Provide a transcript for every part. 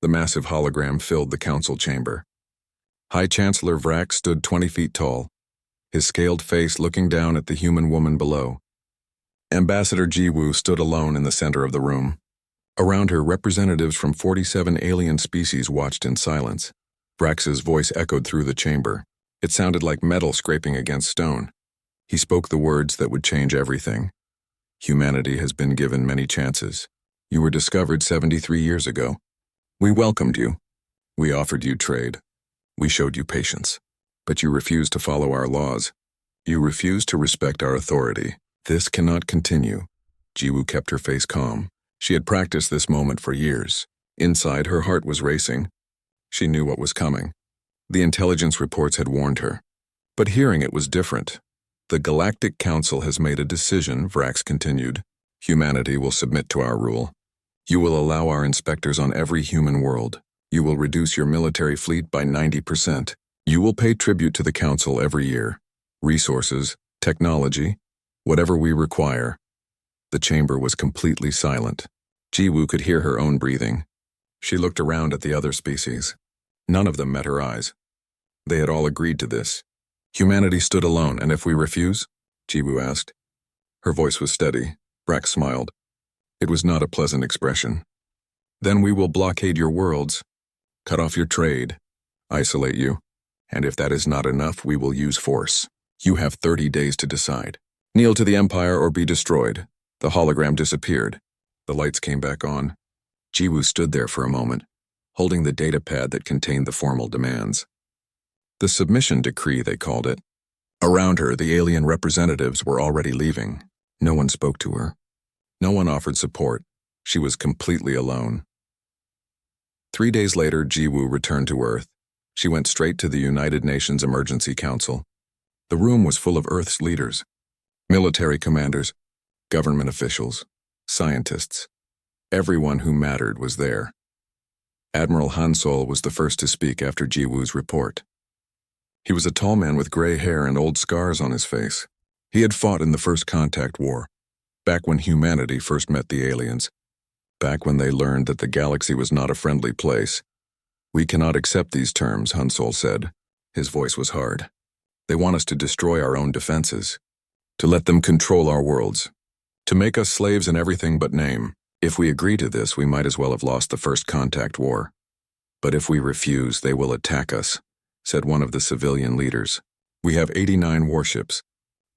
The massive hologram filled the council chamber. High Chancellor Vrax stood 20 feet tall, his scaled face looking down at the human woman below. Ambassador Jiwoo stood alone in the center of the room. Around her, representatives from 47 alien species watched in silence. Vrax's voice echoed through the chamber. It sounded like metal scraping against stone. He spoke the words that would change everything. Humanity has been given many chances. You were discovered 73 years ago. We welcomed you. We offered you trade. We showed you patience. But you refused to follow our laws. You refused to respect our authority. This cannot continue. Jiwoo kept her face calm. She had practiced this moment for years. Inside, her heart was racing. She knew what was coming. The intelligence reports had warned her. But hearing it was different. The Galactic Council has made a decision, Vrax continued. Humanity will submit to our rule. You will allow our inspectors on every human world. You will reduce your military fleet by 90%. You will pay tribute to the Council every year. Resources, technology, whatever we require. The chamber was completely silent. Jiwoo could hear her own breathing. She looked around at the other species. None of them met her eyes. They had all agreed to this. Humanity stood alone, and if we refuse? Jiwoo asked. Her voice was steady. Vrax smiled. It was not a pleasant expression. Then we will blockade your worlds, cut off your trade, isolate you, and if that is not enough, we will use force. You have 30 days to decide. Kneel to the Empire or be destroyed. The hologram disappeared. The lights came back on. Jiwoo stood there for a moment, holding the datapad that contained the formal demands. The submission decree, they called it. Around her, the alien representatives were already leaving. No one spoke to her. No one offered support. She was completely alone. 3 days later, Jiwoo returned to Earth. She went straight to the United Nations Emergency Council. The room was full of Earth's leaders, military commanders, government officials, scientists. Everyone who mattered was there. Admiral Han Sol was the first to speak after Jiwoo's report. He was a tall man with gray hair and old scars on his face. He had fought in the First Contact War, back when humanity first met the aliens, back when they learned that the galaxy was not a friendly place. We cannot accept these terms, Han Sol said. His voice was hard. They want us to destroy our own defenses, to let them control our worlds, to make us slaves in everything but name. If we agree to this, we might as well have lost the First Contact War. But if we refuse, they will attack us, said one of the civilian leaders. We have 89 warships.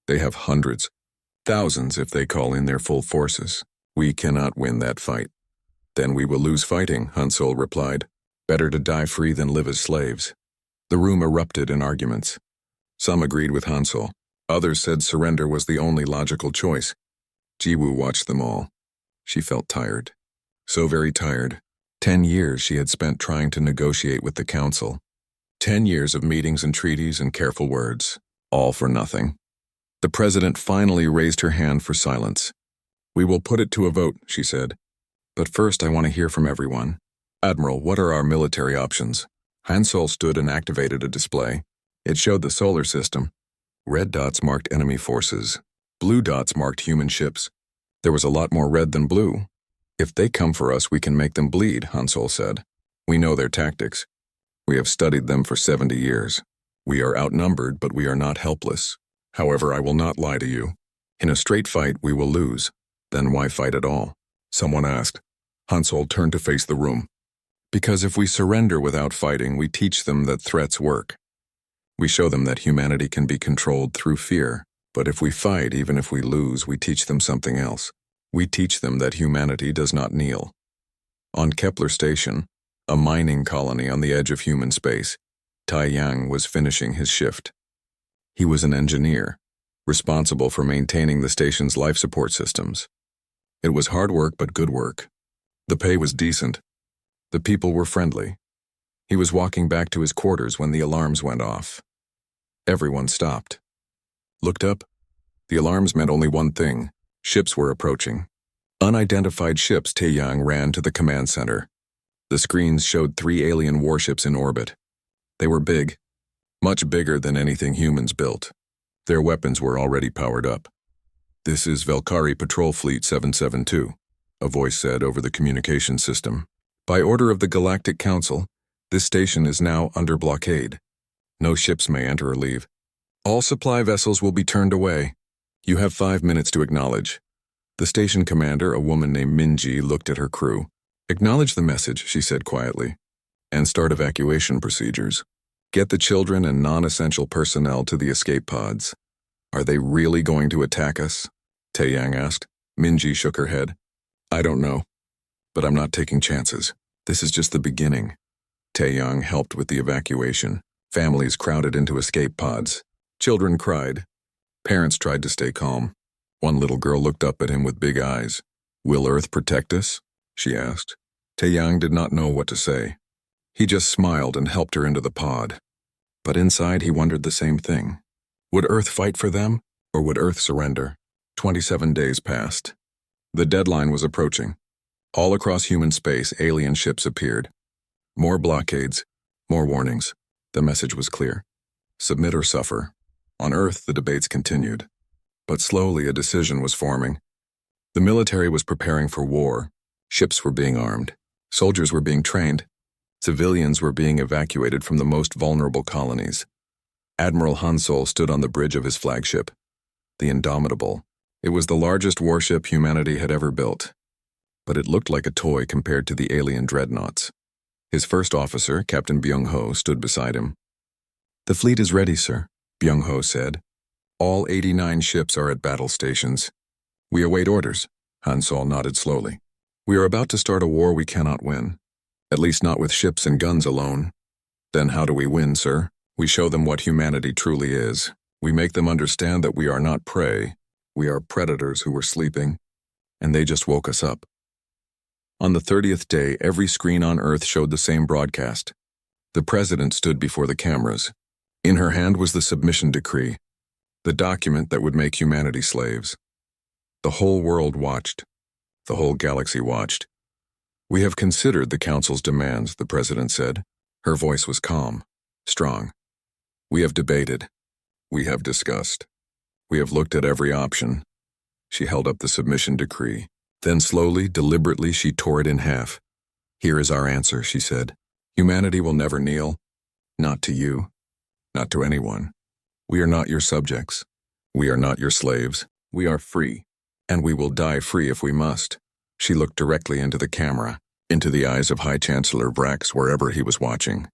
They have hundreds, thousands if they call in their full forces. We cannot win that fight. Then we will lose fighting, Han Sol replied. Better to die free than live as slaves. The room erupted in arguments. Some agreed with Han Sol. Others said surrender was the only logical choice. Jiwoo watched them all. She felt tired. So very tired. 10 years she had spent trying to negotiate with the Council. 10 years of meetings and treaties and careful words. All for nothing. The president finally raised her hand for silence. We will put it to a vote, she said. But first I want to hear from everyone. Admiral, what are our military options? Han Sol stood and activated a display. It showed the solar system. Red dots marked enemy forces. Blue dots marked human ships. There was a lot more red than blue. If they come for us, we can make them bleed, Han Sol said. We know their tactics. We have studied them for 70 years. We are outnumbered, but we are not helpless. However, I will not lie to you. In a straight fight, we will lose. Then why fight at all? Someone asked. Han Sol turned to face the room. Because if we surrender without fighting, we teach them that threats work. We show them that humanity can be controlled through fear. But if we fight, even if we lose, we teach them something else. We teach them that humanity does not kneel. On Kepler Station, a mining colony on the edge of human space, Tai Yang was finishing his shift. He was an engineer, responsible for maintaining the station's life support systems. It was hard work, but good work. The pay was decent. The people were friendly. He was walking back to his quarters when the alarms went off. Everyone stopped. Looked up. The alarms meant only one thing. Ships were approaching. Unidentified ships. Tai Yang ran to the command center. The screens showed 3 alien warships in orbit. They were big, much bigger than anything humans built. Their weapons were already powered up. This is Valkyrie Patrol Fleet 772, a voice said over the communication system. By order of the Galactic Council, this station is now under blockade. No ships may enter or leave. All supply vessels will be turned away. You have 5 minutes to acknowledge. The station commander, a woman named Minji, looked at her crew. Acknowledge the message, she said quietly, and start evacuation procedures. Get the children and non-essential personnel to the escape pods. Are they really going to attack us? Taeyang asked. Minji shook her head. I don't know, but I'm not taking chances. This is just the beginning. Taeyang helped with the evacuation. Families crowded into escape pods. Children cried. Parents tried to stay calm. One little girl looked up at him with big eyes. Will Earth protect us? She asked. Taeyang did not know what to say. He just smiled and helped her into the pod. But inside he wondered the same thing. Would Earth fight for them, or would Earth surrender? 27 days passed. The deadline was approaching. All across human space, alien ships appeared. More blockades, more warnings. The message was clear. Submit or suffer. On Earth, the debates continued. But slowly a decision was forming. The military was preparing for war. Ships were being armed. Soldiers were being trained. Civilians were being evacuated from the most vulnerable colonies. Admiral Hansol stood on the bridge of his flagship, the Indomitable. It was the largest warship humanity had ever built, but it looked like a toy compared to the alien dreadnoughts. His first officer, Captain Byung-ho, stood beside him. The fleet is ready, sir, Byung-ho said. All 89 ships are at battle stations. We await orders, Hansol nodded slowly. We are about to start a war we cannot win. At least not with ships and guns alone. Then how do we win, sir? We show them what humanity truly is. We make them understand that we are not prey. We are predators who were sleeping, and they just woke us up. On the 30th day, every screen on Earth showed the same broadcast. The president stood before the cameras. In her hand was the submission decree, the document that would make humanity slaves. The whole world watched. The whole galaxy watched. We have considered the Council's demands, the president said. Her voice was calm, strong. We have debated. We have discussed. We have looked at every option. She held up the submission decree. Then slowly, deliberately, she tore it in half. Here is our answer, she said. Humanity will never kneel. Not to you. Not to anyone. We are not your subjects. We are not your slaves. We are free. And we will die free if we must. She looked directly into the camera, into the eyes of High Chancellor Vrax wherever he was watching.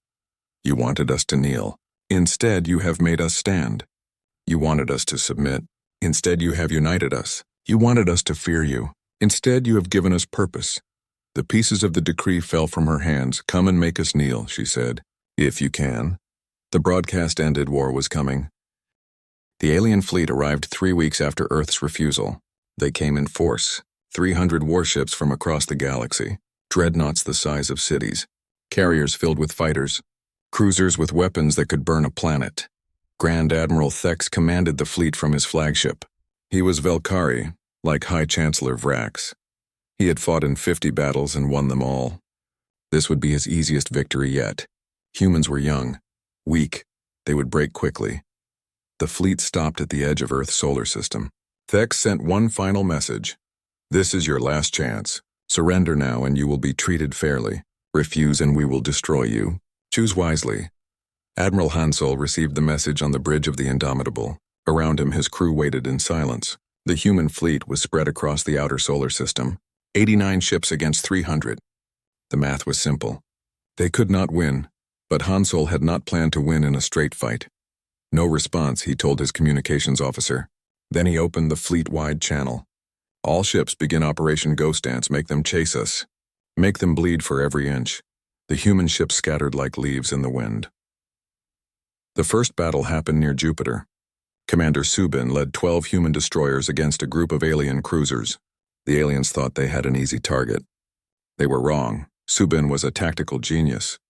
You wanted us to kneel. Instead, you have made us stand. You wanted us to submit. Instead, you have united us. You wanted us to fear you. Instead, you have given us purpose. The pieces of the decree fell from her hands. Come and make us kneel, she said. If you can. The broadcast ended. War was coming. The alien fleet arrived 3 weeks after Earth's refusal. They came in force. 300 warships from across the galaxy. Dreadnoughts the size of cities. Carriers filled with fighters. Cruisers with weapons that could burn a planet. Grand Admiral Thex commanded the fleet from his flagship. He was Velkari, like High Chancellor Vrax. He had fought in 50 battles and won them all. This would be his easiest victory yet. Humans were young, weak. They would break quickly. The fleet stopped at the edge of Earth's solar system. Thex sent one final message. This is your last chance. Surrender now and you will be treated fairly. Refuse and we will destroy you. Choose wisely. Admiral Hansol received the message on the bridge of the Indomitable. Around him his crew waited in silence. The human fleet was spread across the outer solar system. 89 ships against 300. The math was simple. They could not win, but Hansol had not planned to win in a straight fight. No response, he told his communications officer. Then he opened the fleet-wide channel. All ships begin Operation Ghost Dance. Make them chase us. Make them bleed for every inch. The human ships scattered like leaves in the wind. The first battle happened near Jupiter. Commander Subin led 12 human destroyers against a group of alien cruisers. The aliens thought they had an easy target. They were wrong. Subin was a tactical genius.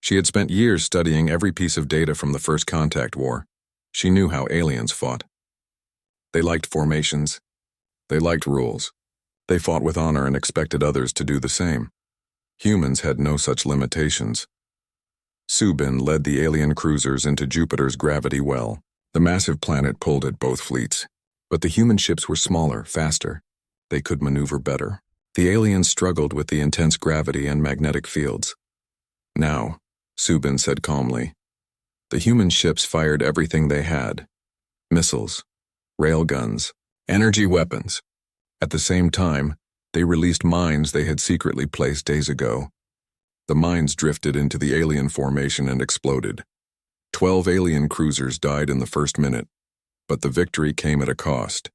She had spent years studying every piece of data from the First Contact War. She knew how aliens fought. They liked formations. They liked rules. They fought with honor and expected others to do the same. Humans had no such limitations. Subin led the alien cruisers into Jupiter's gravity well. The massive planet pulled at both fleets. But the human ships were smaller, faster. They could maneuver better. The aliens struggled with the intense gravity and magnetic fields. Now, Subin said calmly, the human ships fired everything they had. Missiles, railguns, energy weapons. At the same time, they released mines they had secretly placed days ago. The mines drifted into the alien formation and exploded. 12 alien cruisers died in the first minute, but the victory came at a cost.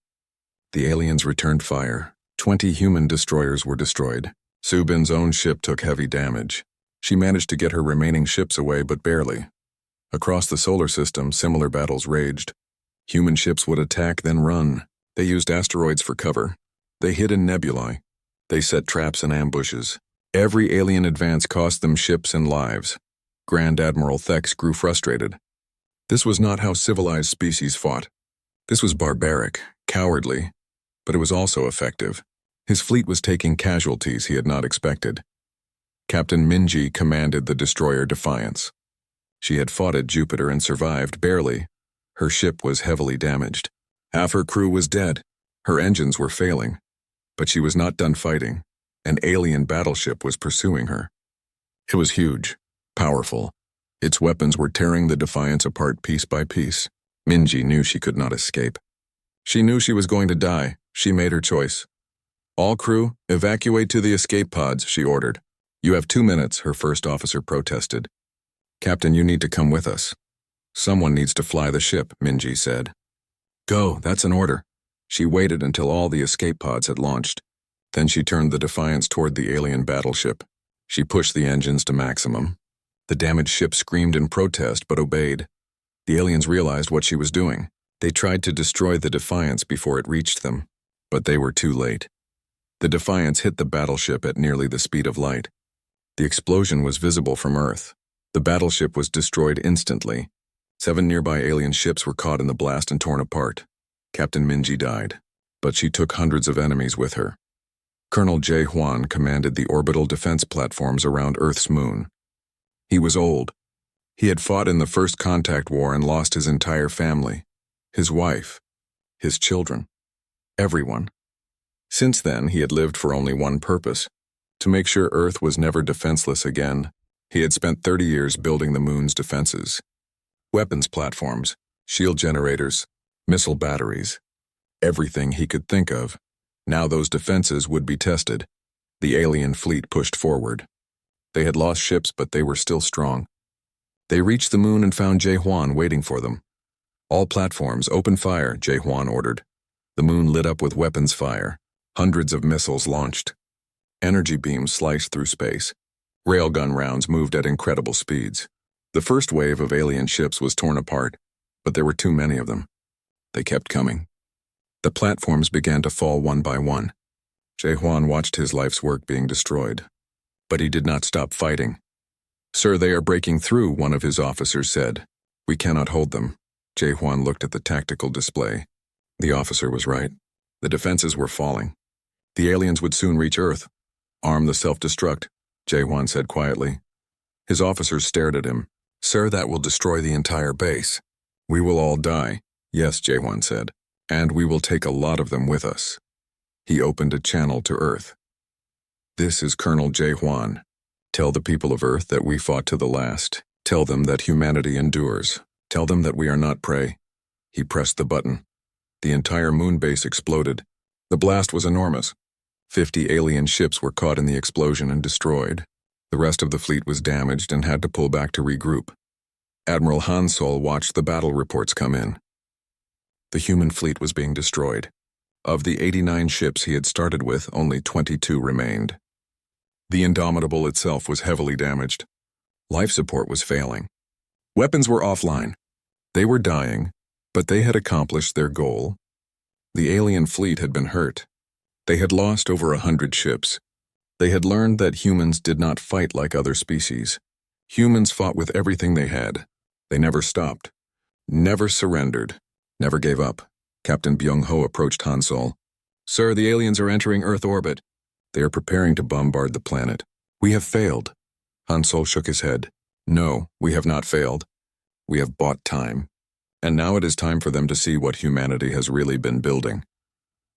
The aliens returned fire. 20 human destroyers were destroyed. Subin's own ship took heavy damage. She managed to get her remaining ships away, but barely. Across the solar system, similar battles raged. Human ships would attack, then run. They used asteroids for cover. They hid in nebulae. They set traps and ambushes. Every alien advance cost them ships and lives. Grand Admiral Thex grew frustrated. This was not how civilized species fought. This was barbaric, cowardly, but it was also effective. His fleet was taking casualties he had not expected. Captain Minji commanded the destroyer Defiance. She had fought at Jupiter and survived, barely. Her ship was heavily damaged. Half her crew was dead. Her engines were failing. But she was not done fighting. An alien battleship was pursuing her. It was huge, powerful. Its weapons were tearing the Defiance apart piece by piece. Minji knew she could not escape. She knew she was going to die. She made her choice. All crew, evacuate to the escape pods, she ordered. You have 2 minutes, her first officer protested. Captain, you need to come with us. Someone needs to fly the ship, Minji said. Go, that's an order. She waited until all the escape pods had launched. Then she turned the Defiance toward the alien battleship. She pushed the engines to maximum. The damaged ship screamed in protest but obeyed. The aliens realized what she was doing. They tried to destroy the Defiance before it reached them, but they were too late. The Defiance hit the battleship at nearly the speed of light. The explosion was visible from Earth. The battleship was destroyed instantly. 7 nearby alien ships were caught in the blast and torn apart. Captain Minji died, but she took hundreds of enemies with her. Colonel J. Huan commanded the orbital defense platforms around Earth's moon. He was old. He had fought in the First Contact War and lost his entire family, his wife, his children, everyone. Since then, he had lived for only one purpose, to make sure Earth was never defenseless again. He had spent 30 years building the moon's defenses. Weapons platforms, shield generators, missile batteries, everything he could think of. Now those defenses would be tested. The alien fleet pushed forward. They had lost ships, but they were still strong. They reached the moon and found J. Huan waiting for them. All platforms, open fire, J. Huan ordered. The moon lit up with weapons fire. Hundreds of missiles launched. Energy beams sliced through space. Railgun rounds moved at incredible speeds. The first wave of alien ships was torn apart, but there were too many of them. They kept coming. The platforms began to fall one by one. J. Huan watched his life's work being destroyed. But he did not stop fighting. Sir, they are breaking through, one of his officers said. We cannot hold them. J. Huan looked at the tactical display. The officer was right. The defenses were falling. The aliens would soon reach Earth. Arm the self-destruct, J. Huan said quietly. His officers stared at him. Sir, that will destroy the entire base. We will all die. Yes, J. Huan said. And we will take a lot of them with us. He opened a channel to Earth. This is Colonel J. Huan. Tell the people of Earth that we fought to the last. Tell them that humanity endures. Tell them that we are not prey. He pressed the button. The entire moon base exploded. The blast was enormous. 50 alien ships were caught in the explosion and destroyed. The rest of the fleet was damaged and had to pull back to regroup. Admiral Han Sol watched the battle reports come in. The human fleet was being destroyed. Of the 89 ships he had started with, only 22 remained. The Indomitable itself was heavily damaged. Life support was failing. Weapons were offline. They were dying, but they had accomplished their goal. The alien fleet had been hurt. They had lost over 100 ships. They had learned that humans did not fight like other species. Humans fought with everything they had. They never stopped, never surrendered, never gave up. Captain Byung-ho approached Han Sol. Sir, the aliens are entering Earth orbit. They are preparing to bombard the planet. We have failed. Han Sol shook his head. No, we have not failed. We have bought time. And now it is time for them to see what humanity has really been building.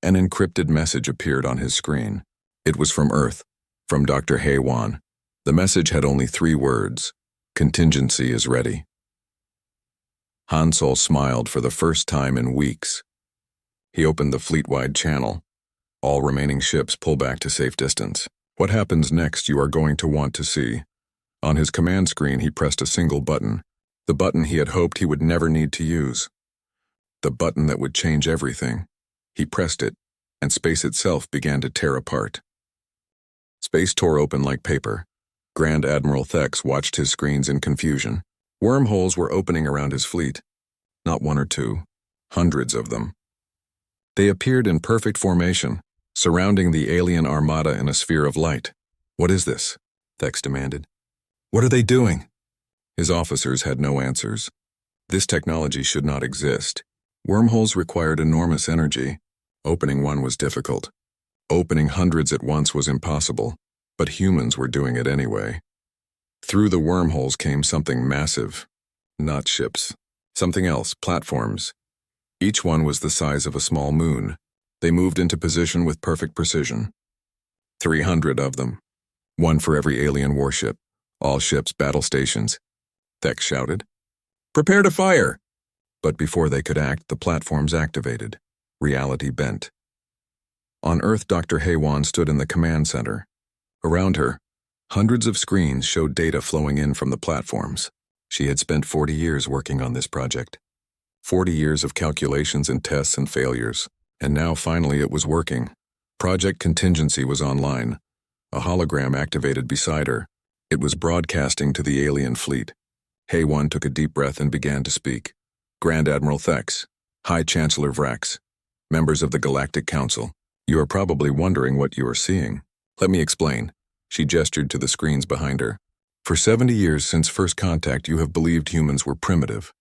An encrypted message appeared on his screen. It was from Earth, from Dr. Haywan. The message had only 3 words: contingency is ready. Han Sol smiled for the first time in weeks. He opened the fleet-wide channel. All remaining ships pull back to safe distance. What happens next you are going to want to see. On his command screen he pressed a single button, the button he had hoped he would never need to use. The button that would change everything. He pressed it, and space itself began to tear apart. Space tore open like paper. Grand Admiral Thex watched his screens in confusion. Wormholes were opening around his fleet. Not 1 or 2, hundreds of them. They appeared in perfect formation, surrounding the alien armada in a sphere of light. "What is this?" Thex demanded. "What are they doing?" His officers had no answers. This technology should not exist. Wormholes required enormous energy. Opening one was difficult. Opening hundreds at once was impossible, but humans were doing it anyway. Through the wormholes came something massive. Not ships. Something else, platforms. Each one was the size of a small moon. They moved into position with perfect precision. 300 of them. 1 for every alien warship. All ships battle stations. Thex shouted, "Prepare to fire!" But before they could act, the platforms activated. Reality bent. On Earth, Dr. Haywan stood in the command center. Around her, hundreds of screens showed data flowing in from the platforms. She had spent 40 years working on this project. 40 years of calculations and tests and failures. And now finally it was working. Project Contingency was online. A hologram activated beside her. It was broadcasting to the alien fleet. Haywan took a deep breath and began to speak. "Grand Admiral Thex, High Chancellor Vrax, members of the Galactic Council, you are probably wondering what you are seeing. Let me explain." She gestured to the screens behind her. "For 70 years since first contact, you have believed humans were primitive.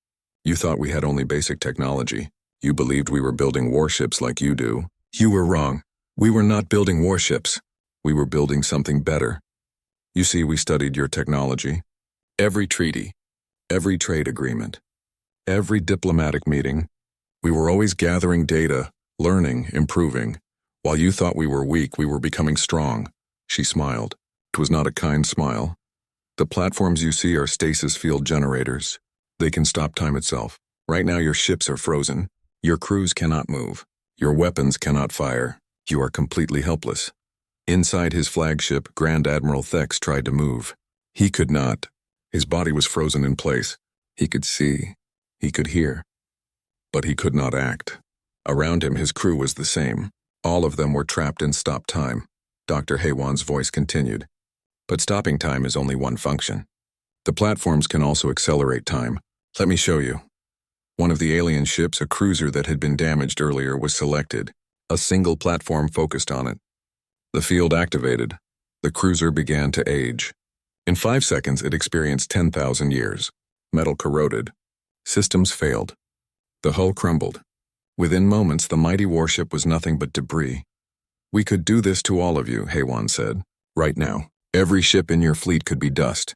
You thought we had only basic technology. You believed we were building warships like you do. You were wrong. We were not building warships. We were building something better. You see, we studied your technology. Every treaty, every trade agreement, every diplomatic meeting. We were always gathering data, learning, improving. While you thought we were weak, we were becoming strong." She smiled. It was not a kind smile. "The platforms you see are stasis field generators. They can stop time itself. Right now your ships are frozen. Your crews cannot move. Your weapons cannot fire. You are completely helpless." Inside his flagship, Grand Admiral Thex tried to move. He could not. His body was frozen in place. He could see. He could hear. But he could not act. Around him, his crew was the same. All of them were trapped in stop time. Dr. Haywan's voice continued. "But stopping time is only one function. The platforms can also accelerate time. Let me show you." One of the alien ships, a cruiser that had been damaged earlier, was selected. A single platform focused on it. The field activated. The cruiser began to age. In 5 seconds, it experienced 10,000 years. Metal corroded. Systems failed. The hull crumbled. Within moments, the mighty warship was nothing but debris. "We could do this to all of you," Haywan said. "Right now. Every ship in your fleet could be dust.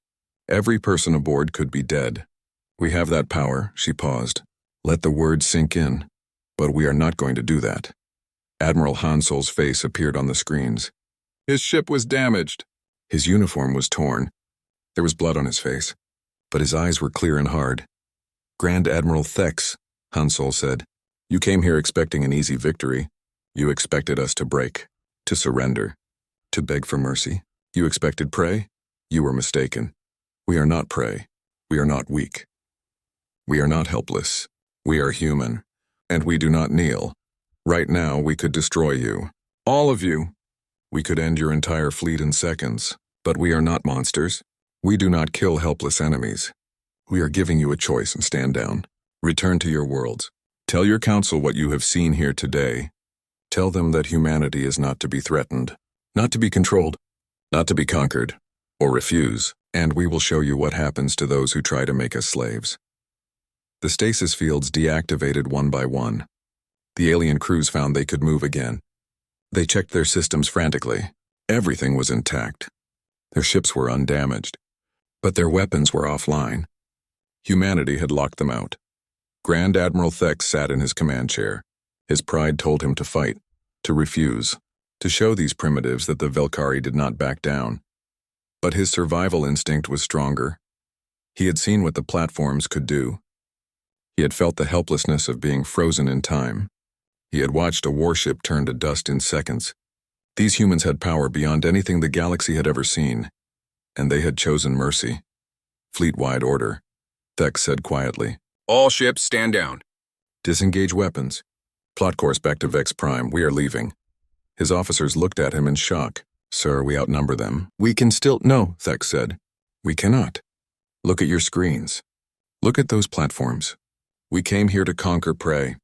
Every person aboard could be dead. We have that power." She paused. "Let the words sink in. But we are not going to do that." Admiral Han Sol's face appeared on the screens. His ship was damaged. His uniform was torn. There was blood on his face, but his eyes were clear and hard. "Grand Admiral Thex," Han Sol said, "you came here expecting an easy victory. You expected us to break, to surrender, to beg for mercy. You expected prey? You were mistaken. We are not prey. We are not weak. We are not helpless. We are human, and we do not kneel. Right now, we could destroy you. All of you. We could end your entire fleet in seconds. But we are not monsters. We do not kill helpless enemies. We are giving you a choice and stand down. Return to your worlds. Tell your council what you have seen here today. Tell them that humanity is not to be threatened, not to be controlled, not to be conquered, or refuse, and we will show you what happens to those who try to make us slaves." The stasis fields deactivated one by one. The alien crews found they could move again. They checked their systems frantically. Everything was intact. Their ships were undamaged. But their weapons were offline. Humanity had locked them out. Grand Admiral Thex sat in his command chair. His pride told him to fight, to refuse. to show these primitives that the Velkari did not back down. But his survival instinct was stronger. He had seen what the platforms could do. He had felt the helplessness of being frozen in time. He had watched a warship turn to dust in seconds. These humans had power beyond anything the galaxy had ever seen, and they had chosen mercy. Fleet-wide order, Thex said quietly. All ships stand down. Disengage weapons. Plot course back to Vex Prime. We are leaving. His officers looked at him in shock. Sir, we outnumber them. We can still— No, Thex said. We cannot. Look at your screens. Look at those platforms. We came here to conquer prey.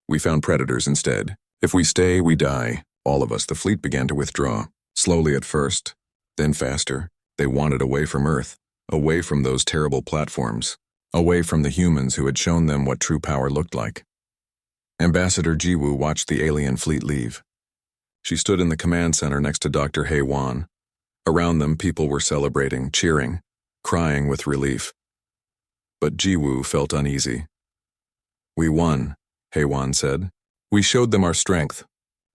We found predators instead. If we stay, we die. All of us. The fleet began to withdraw. Slowly at first, then faster. They wanted away from Earth, away from those terrible platforms, away from the humans who had shown them what true power looked like. Ambassador Jiwoo watched the alien fleet leave. She stood in the command center next to Dr. Hae-Wan. Around them, people were celebrating, cheering, crying with relief. But Jiwoo felt uneasy. We won, Hae-Wan said. We showed them our strength.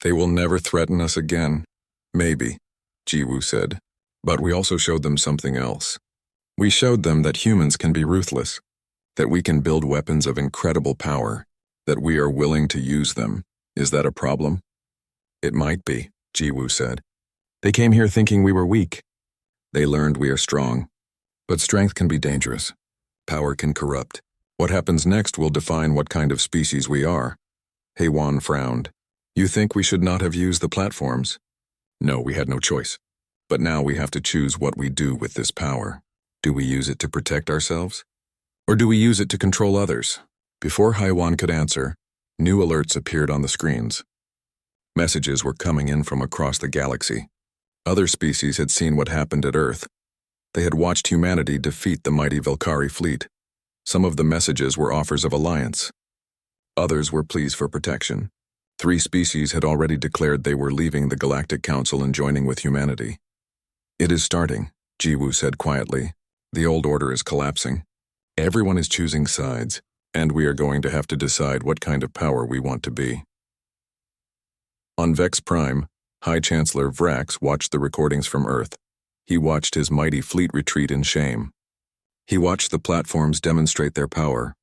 They will never threaten us again. Maybe, Jiwoo said. But we also showed them something else. We showed them that humans can be ruthless, that we can build weapons of incredible power, that we are willing to use them. Is that a problem? It might be, Jiwoo said. They came here thinking we were weak. They learned we are strong. But strength can be dangerous. Power can corrupt. What happens next will define what kind of species we are. Hae-Wan frowned. You think we should not have used the platforms? No, we had no choice. But now we have to choose what we do with this power. Do we use it to protect ourselves? Or do we use it to control others? Before Hae-Wan could answer, new alerts appeared on the screens. Messages were coming in from across the galaxy. Other species had seen what happened at Earth. They had watched humanity defeat the mighty Velkari fleet. Some of the messages were offers of alliance. Others were pleas for protection. 3 species had already declared they were leaving the Galactic Council and joining with humanity. It is starting, Jiwoo said quietly. The old order is collapsing. Everyone is choosing sides, and we are going to have to decide what kind of power we want to be. On Vex Prime, High Chancellor Vrax watched the recordings from Earth. He watched his mighty fleet retreat in shame. He watched the platforms demonstrate their power.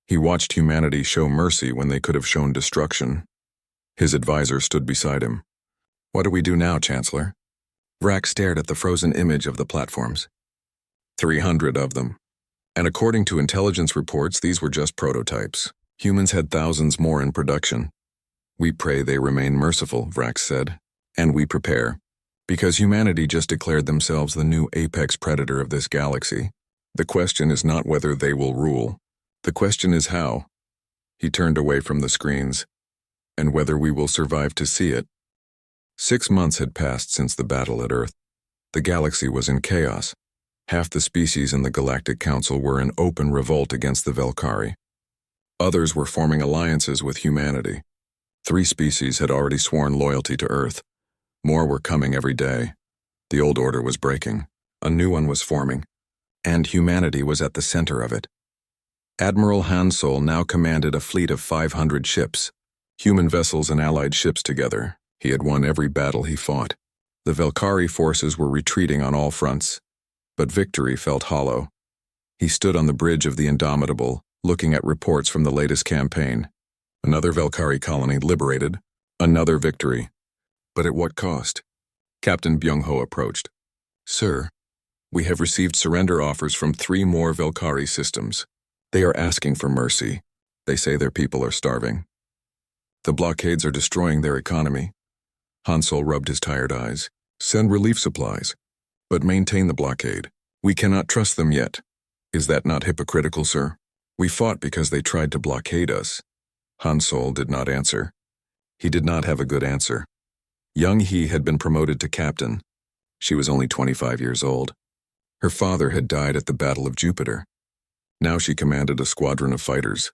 He watched humanity show mercy when they could have shown destruction. His advisor stood beside him. What do we do now, Chancellor? Vrax stared at the frozen image of the platforms. 300 of them. And according to intelligence reports, these were just prototypes. Humans had thousands more in production. We pray they remain merciful, Vrax said. And we prepare. Because humanity just declared themselves the new apex predator of this galaxy. The question is not whether they will rule. The question is how. He turned away from the screens. And whether we will survive to see it. 6 months had passed since the battle at Earth. The galaxy was in chaos. Half the species in the Galactic Council were in open revolt against the Velkari. Others were forming alliances with humanity. 3 species had already sworn loyalty to Earth. More were coming every day. The old order was breaking. A new one was forming. And humanity was at the center of it. Admiral Hansol now commanded a fleet of 500 ships. Human vessels and allied ships together. He had won every battle he fought. The Velkari forces were retreating on all fronts. But victory felt hollow. He stood on the bridge of the Indomitable, looking at reports from the latest campaign. Another Velkari colony liberated. Another victory. But at what cost? Captain Byung-ho approached. Sir, we have received surrender offers from 3 more Velkari systems. They are asking for mercy. They say their people are starving. The blockades are destroying their economy. Hansol rubbed his tired eyes. Send relief supplies. But maintain the blockade. We cannot trust them yet. Is that not hypocritical, sir? We fought because they tried to blockade us. Hansol did not answer. He did not have a good answer. Young Hee had been promoted to captain. She was only 25 years old. Her father had died at the Battle of Jupiter. Now she commanded a squadron of fighters.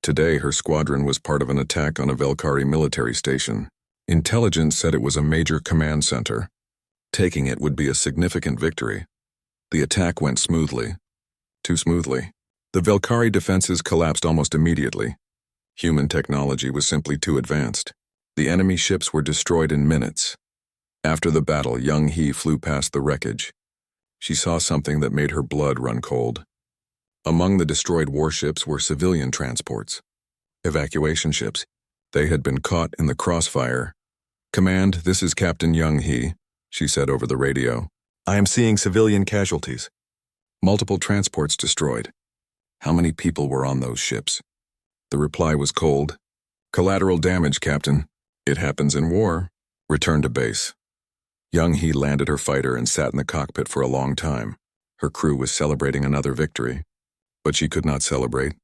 Today her squadron was part of an attack on a Velkari military station. Intelligence said it was a major command center. Taking it would be a significant victory. The attack went smoothly. Too smoothly. The Velkari defenses collapsed almost immediately. Human technology was simply too advanced. The enemy ships were destroyed in minutes. After the battle, young He flew past the wreckage. She saw something that made her blood run cold. Among the destroyed warships were civilian transports. Evacuation ships. They had been caught in the crossfire. "Command, this is Captain Young He," she said over the radio. "I am seeing civilian casualties. Multiple transports destroyed. How many people were on those ships?" The reply was cold. "Collateral damage, Captain. It happens in war. Return to base." Young He landed her fighter and sat in the cockpit for a long time. Her crew was celebrating another victory. But she could not celebrate.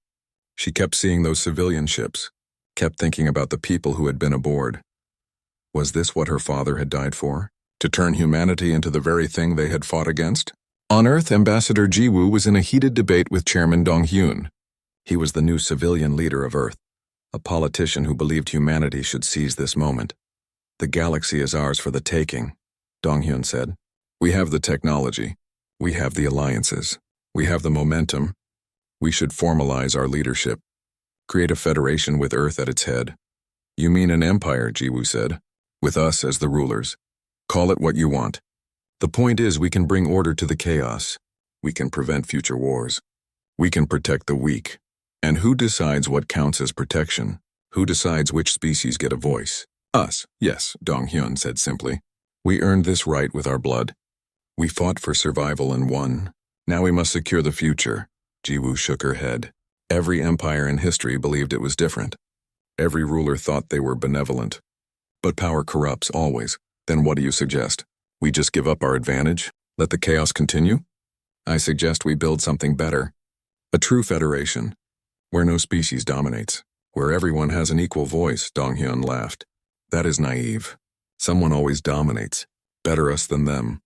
She kept seeing those civilian ships, kept thinking about the people who had been aboard. Was this what her father had died for? To turn humanity into the very thing they had fought against? On Earth, Ambassador Jiwoo was in a heated debate with Chairman Dong-hyun. He was the new civilian leader of Earth, a politician who believed humanity should seize this moment. "The galaxy is ours for the taking," Dong-hyun said. "We have the technology. We have the alliances. We have the momentum. We should formalize our leadership. Create a federation with Earth at its head." "You mean an empire," Jiwoo said, "with us as the rulers. Call it what you want. The point is we can bring order to the chaos. We can prevent future wars. We can protect the weak. And who decides what counts as protection? Who decides which species get a voice? Us, yes," Dong-hyun said simply. "We earned this right with our blood. We fought for survival and won. Now we must secure the future." Jiwoo shook her head. Every empire in history believed it was different. Every ruler thought they were benevolent. But power corrupts always. Then what do you suggest? We just give up our advantage? Let the chaos continue? I suggest we build something better. A true federation, where no species dominates, where everyone has an equal voice, Dong-hyun laughed. That is naive. Someone always dominates. Better us than them.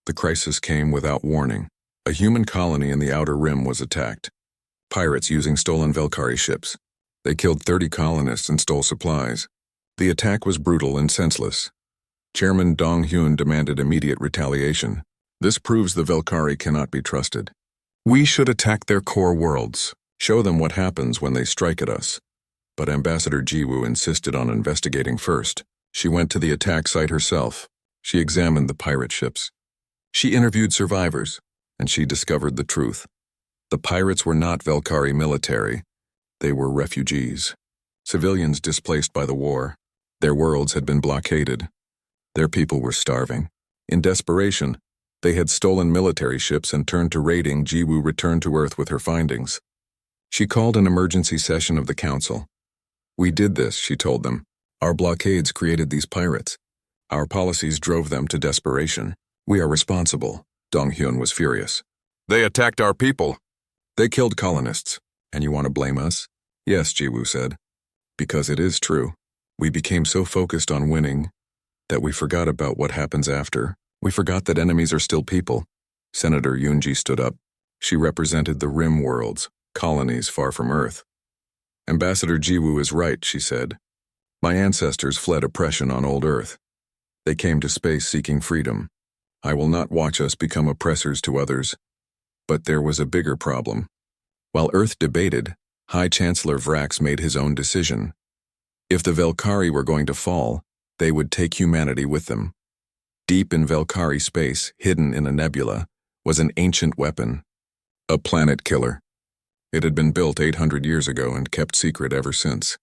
The crisis came without warning. A human colony in the Outer Rim was attacked. Pirates using stolen Velkari ships. They killed 30 colonists and stole supplies. The attack was brutal and senseless. Chairman Dong-hyun demanded immediate retaliation. This proves the Velkari cannot be trusted. We should attack their core worlds, show them what happens when they strike at us. But Ambassador Jiwoo insisted on investigating first. She went to the attack site herself. She examined the pirate ships. She interviewed survivors, and she discovered the truth. The pirates were not Velkari military. They were refugees. Civilians displaced by the war. Their worlds had been blockaded. Their people were starving. In desperation, they had stolen military ships and turned to raiding. Jiwoo returned to Earth with her findings. She called an emergency session of the council. "We did this," she told them. "Our blockades created these pirates. Our policies drove them to desperation. We are responsible." Dong-hyun was furious. "They attacked our people. They killed colonists. And you want to blame us?" "Yes," Jiwoo said. "Because it is true. We became so focused on winning that we forgot about what happens after. We forgot that enemies are still people." Senator Yoonji stood up. She represented the Rim worlds, colonies far from Earth. "Ambassador Jiwoo is right," she said. "My ancestors fled oppression on old Earth. They came to space seeking freedom. I will not watch us become oppressors to others." But there was a bigger problem. While Earth debated, High Chancellor Vrax made his own decision. If the Velkari were going to fall, they would take humanity with them. Deep in Velkari space, hidden in a nebula, was an ancient weapon. A planet killer. It had been built 800 years ago and kept secret ever since.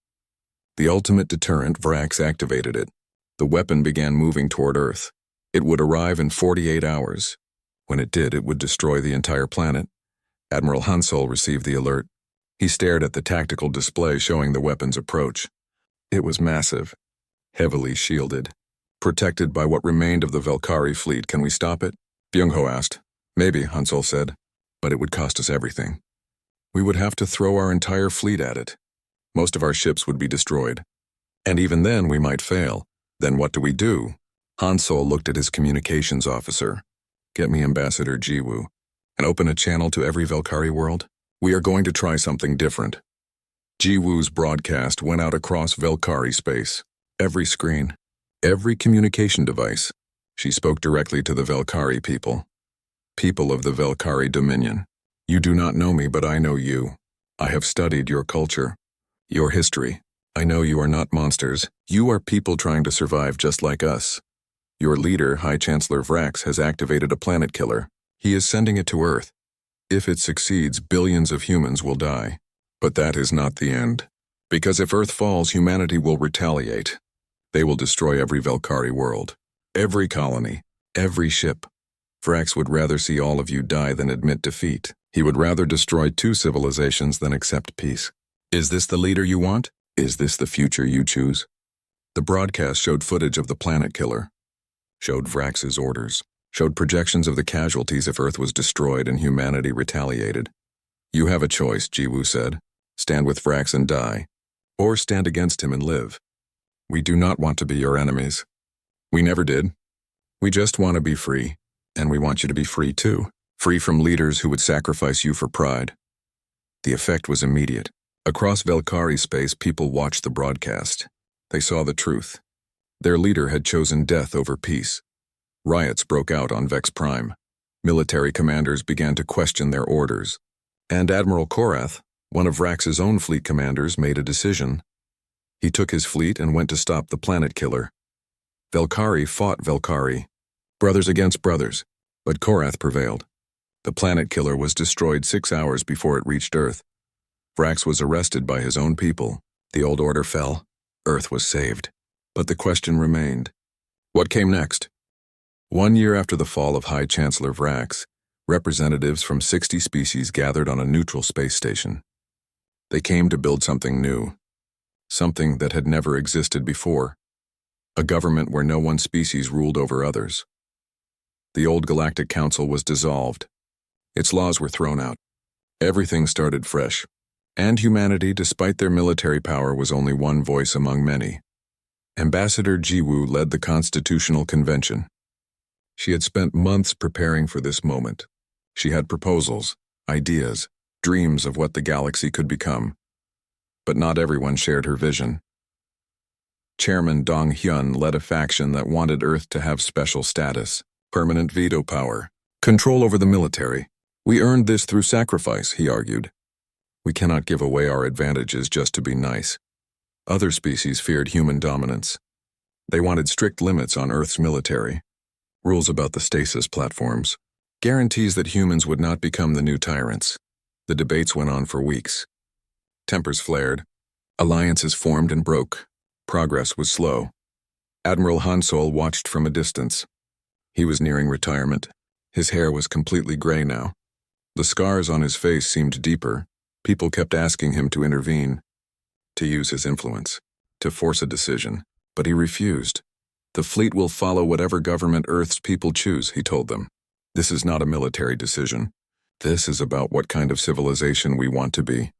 The ultimate deterrent, Vrax activated it. The weapon began moving toward Earth. It would arrive in 48 hours. When it did, it would destroy the entire planet. Admiral Hansol received the alert. He stared at the tactical display showing the weapon's approach. It was massive, heavily shielded, protected by what remained of the Velkari fleet. "Can we stop it?" Byung-ho asked. "Maybe," Hansol said, "but it would cost us everything. We would have to throw our entire fleet at it. Most of our ships would be destroyed. And even then, we might fail. Then what do we do?" Hansol looked at his communications officer. "Get me Ambassador Jiwoo, and open a channel to every Velkari world. We are going to try something different." Jiwoo's broadcast went out across Velkari space. Every screen, every communication device. She spoke directly to the Velkari people. "People of the Velkari Dominion. You do not know me, but I know you. I have studied your culture, your history. I know you are not monsters. You are people trying to survive just like us. Your leader, High Chancellor Vrax, has activated a planet killer. He is sending it to Earth. If it succeeds, billions of humans will die. But that is not the end. Because if Earth falls, humanity will retaliate. They will destroy every Velkari world, every colony, every ship. Vrax would rather see all of you die than admit defeat. He would rather destroy 2 civilizations than accept peace. Is this the leader you want? Is this the future you choose? The broadcast showed footage of the planet killer, showed Vrax's orders, showed projections of the casualties if Earth was destroyed and humanity retaliated. You have a choice, Jiwoo said. Stand with Vrax and die, or stand against him and live. We do not want to be your enemies. We never did. We just want to be free, and we want you to be free too. Free from leaders who would sacrifice you for pride. The effect was immediate. Across Velkari space, people watched the broadcast. They saw the truth. Their leader had chosen death over peace. Riots broke out on Vex Prime. Military commanders began to question their orders. And Admiral Korath, one of Vrax's own fleet commanders, made a decision. He took his fleet and went to stop the planet killer. Velkari fought Velkari, brothers against brothers, but Korath prevailed. The planet killer was destroyed 6 hours before it reached Earth. Vrax was arrested by his own people. The old order fell. Earth was saved. But the question remained. What came next? 1 year after the fall of High Chancellor Vrax, representatives from 60 species gathered on a neutral space station. They came to build something new. Something that had never existed before. A government where no one species ruled over others. The old Galactic Council was dissolved. Its laws were thrown out. Everything started fresh. And humanity, despite their military power, was only one voice among many. Ambassador Jiwoo led the Constitutional Convention. She had spent months preparing for this moment. She had proposals, ideas, dreams of what the galaxy could become. But not everyone shared her vision. Chairman Dong Hyun led a faction that wanted Earth to have special status, permanent veto power, control over the military. We earned this through sacrifice, he argued. We cannot give away our advantages just to be nice. Other species feared human dominance. They wanted strict limits on Earth's military, rules about the stasis platforms, guarantees that humans would not become the new tyrants. The debates went on for weeks. Tempers flared. Alliances formed and broke. Progress was slow. Admiral Hansol watched from a distance. He was nearing retirement. His hair was completely gray now. The scars on his face seemed deeper. People kept asking him to intervene, to use his influence, to force a decision, but he refused. The fleet will follow whatever government Earth's people choose, he told them. This is not a military decision. This is about what kind of civilization we want to be.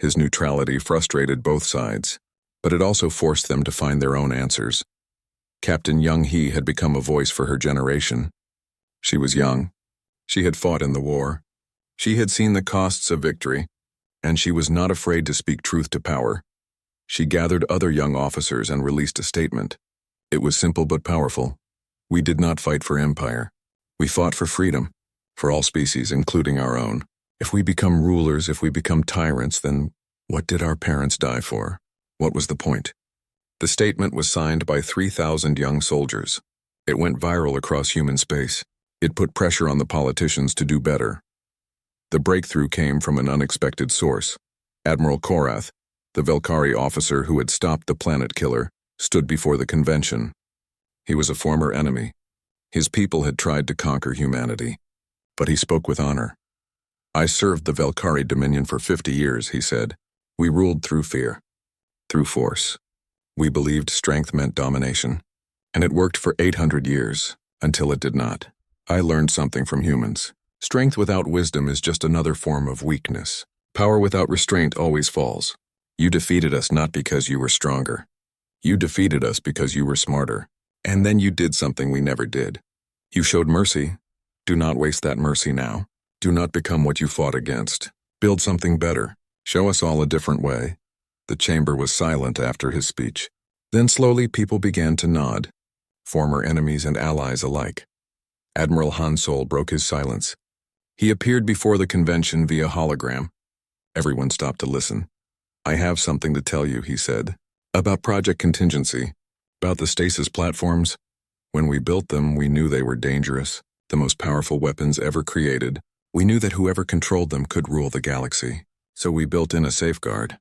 His neutrality frustrated both sides, but it also forced them to find their own answers. Captain Young-hee had become a voice for her generation. She was young. She had fought in the war. She had seen the costs of victory. And she was not afraid to speak truth to power. She gathered other young officers and released a statement. It was simple but powerful. We did not fight for empire. We fought for freedom, for all species, including our own. If we become rulers, if we become tyrants, then what did our parents die for? What was the point? The statement was signed by 3,000 young soldiers. It went viral across human space. It put pressure on the politicians to do better. The breakthrough came from an unexpected source. Admiral Korath, the Velkari officer who had stopped the planet killer, stood before the convention. He was a former enemy. His people had tried to conquer humanity, but he spoke with honor. I served the Velkari Dominion for 50 years, he said. We ruled through fear, through force. We believed strength meant domination, and it worked for 800 years, until it did not. I learned something from humans. Strength without wisdom is just another form of weakness. Power without restraint always falls. You defeated us not because you were stronger. You defeated us because you were smarter. And then you did something we never did. You showed mercy. Do not waste that mercy now. Do not become what you fought against. Build something better. Show us all a different way. The chamber was silent after his speech. Then slowly people began to nod, former enemies and allies alike. Admiral Hansol broke his silence. He appeared before the convention via hologram. Everyone stopped to listen. I have something to tell you, he said. About project contingency, about the stasis platforms. When we built them, we knew they were dangerous, the most powerful weapons ever created. We knew that whoever controlled them could rule the galaxy. So we built in a safeguard.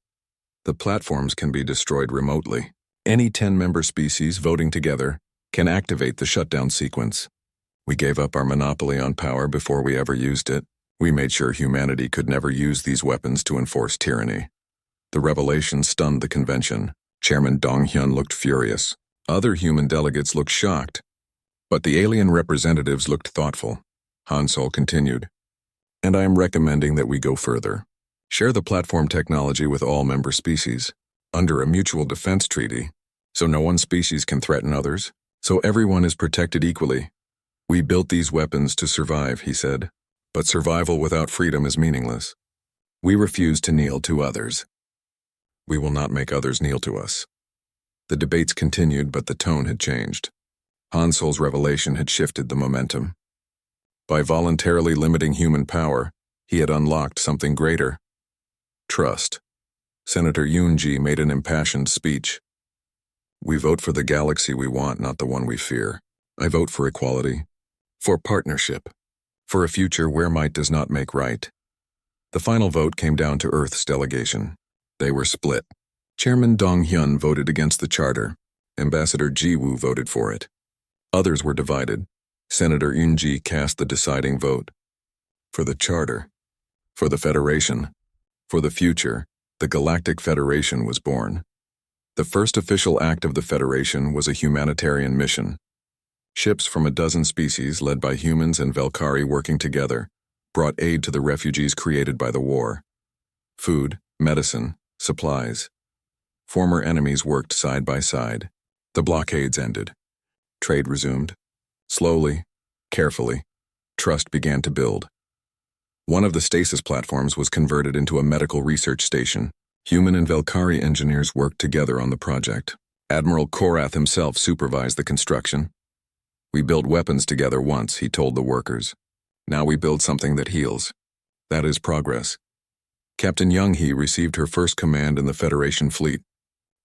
The platforms can be destroyed remotely. Any 10-member species voting together can activate the shutdown sequence. We gave up our monopoly on power before we ever used it. We made sure humanity could never use these weapons to enforce tyranny. The revelation stunned the convention. Chairman Dong-hyun looked furious. Other human delegates looked shocked. But the alien representatives looked thoughtful. Han Sol continued. And I am recommending that we go further. Share the platform technology with all member species, under a mutual defense treaty, so no one species can threaten others, so everyone is protected equally. We built these weapons to survive, he said, but survival without freedom is meaningless. We refuse to kneel to others. We will not make others kneel to us. The debates continued, but the tone had changed. Han Sol's revelation had shifted the momentum. By voluntarily limiting human power, he had unlocked something greater. Trust. Senator Yoon-ji made an impassioned speech. We vote for the galaxy we want, not the one we fear. I vote for equality, for partnership, for a future where might does not make right. The final vote came down to Earth's delegation. They were split. Chairman Dong-hyun voted against the charter. Ambassador Ji-woo voted for it. Others were divided. Senator Yoon-ji cast the deciding vote. For the charter. For the Federation. For the future, the Galactic Federation was born. The first official act of the Federation was a humanitarian mission. Ships from a dozen species, led by humans and Velkari working together, brought aid to the refugees created by the war. Food, medicine, supplies. Former enemies worked side by side. The blockades ended. Trade resumed. Slowly, carefully, trust began to build. One of the stasis platforms was converted into a medical research station. Human and Velkari engineers worked together on the project. Admiral Korath himself supervised the construction. We built weapons together once, he told the workers. Now we build something that heals. That is progress. Captain Young-hee received her first command in the Federation fleet,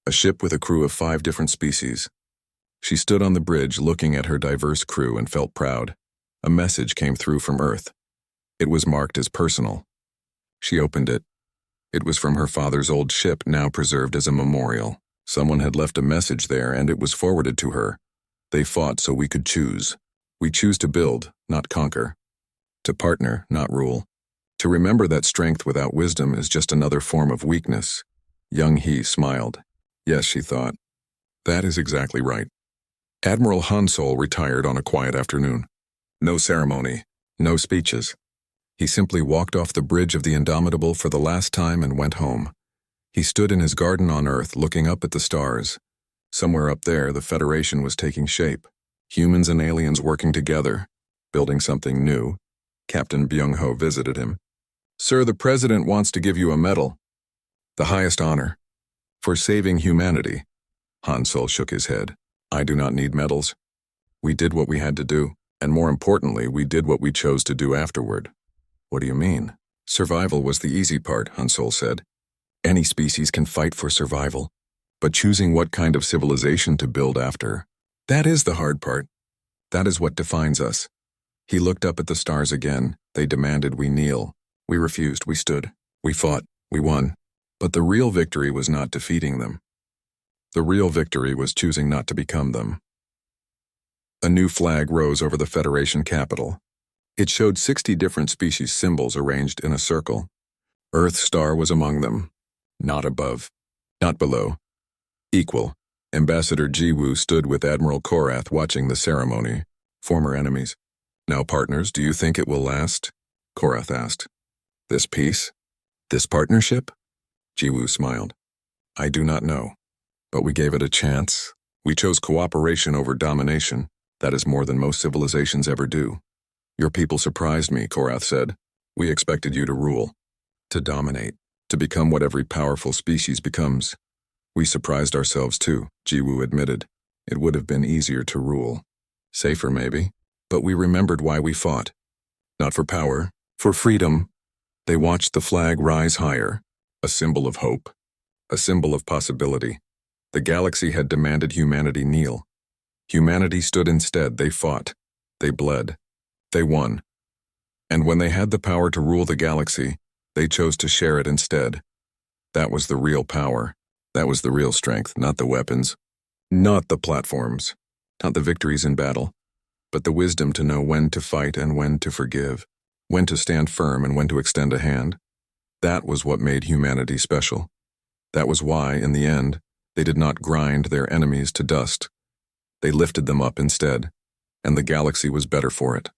a ship with a crew of 5 different species. She stood on the bridge looking at her diverse crew and felt proud. A message came through from Earth. It was marked as personal. She opened it. It was from her father's old ship, now preserved as a memorial. Someone had left a message there, and it was forwarded to her. They fought so we could choose. We choose to build, not conquer. To partner, not rule. To remember that strength without wisdom is just another form of weakness. Young-hee smiled. Yes, she thought. That is exactly right. Admiral Han Sol retired on a quiet afternoon. No ceremony, no speeches. He simply walked off the bridge of the Indomitable for the last time and went home. He stood in his garden on Earth, looking up at the stars. Somewhere up there, the Federation was taking shape. Humans and aliens working together, building something new. Captain Byung-ho visited him. Sir, the President wants to give you a medal. The highest honor. For saving humanity. Han Sol shook his head. I do not need medals. We did what we had to do, and more importantly, we did what we chose to do afterward. What do you mean? Survival was the easy part, Han Sol said. Any species can fight for survival, but choosing what kind of civilization to build after, that is the hard part. That is what defines us. He looked up at the stars again. They demanded we kneel. We refused, we stood. We fought, we won. But the real victory was not defeating them. The real victory was choosing not to become them. A new flag rose over the Federation capital. It showed 60 different species symbols arranged in a circle. Earth's star was among them. Not above. Not below. Equal. Ambassador Ji-woo stood with Admiral Korath watching the ceremony. Former enemies. Now partners, do you think it will last? Korath asked. This peace? This partnership? Ji-woo smiled. I do not know. But we gave it a chance. We chose cooperation over domination. That is more than most civilizations ever do. Your people surprised me, Korath said. We expected you to rule, to dominate, to become what every powerful species becomes. We surprised ourselves too, Ji-woo admitted. It would have been easier to rule. Safer maybe, but we remembered why we fought. Not for power, for freedom. They watched the flag rise higher, a symbol of hope, a symbol of possibility. The galaxy had demanded humanity kneel. Humanity stood instead. They fought. They bled. They won. And when they had the power to rule the galaxy, they chose to share it instead. That was the real power. That was the real strength, not the weapons, not the platforms, not the victories in battle, but the wisdom to know when to fight and when to forgive, when to stand firm and when to extend a hand. That was what made humanity special. That was why, in the end, they did not grind their enemies to dust. They lifted them up instead, and the galaxy was better for it.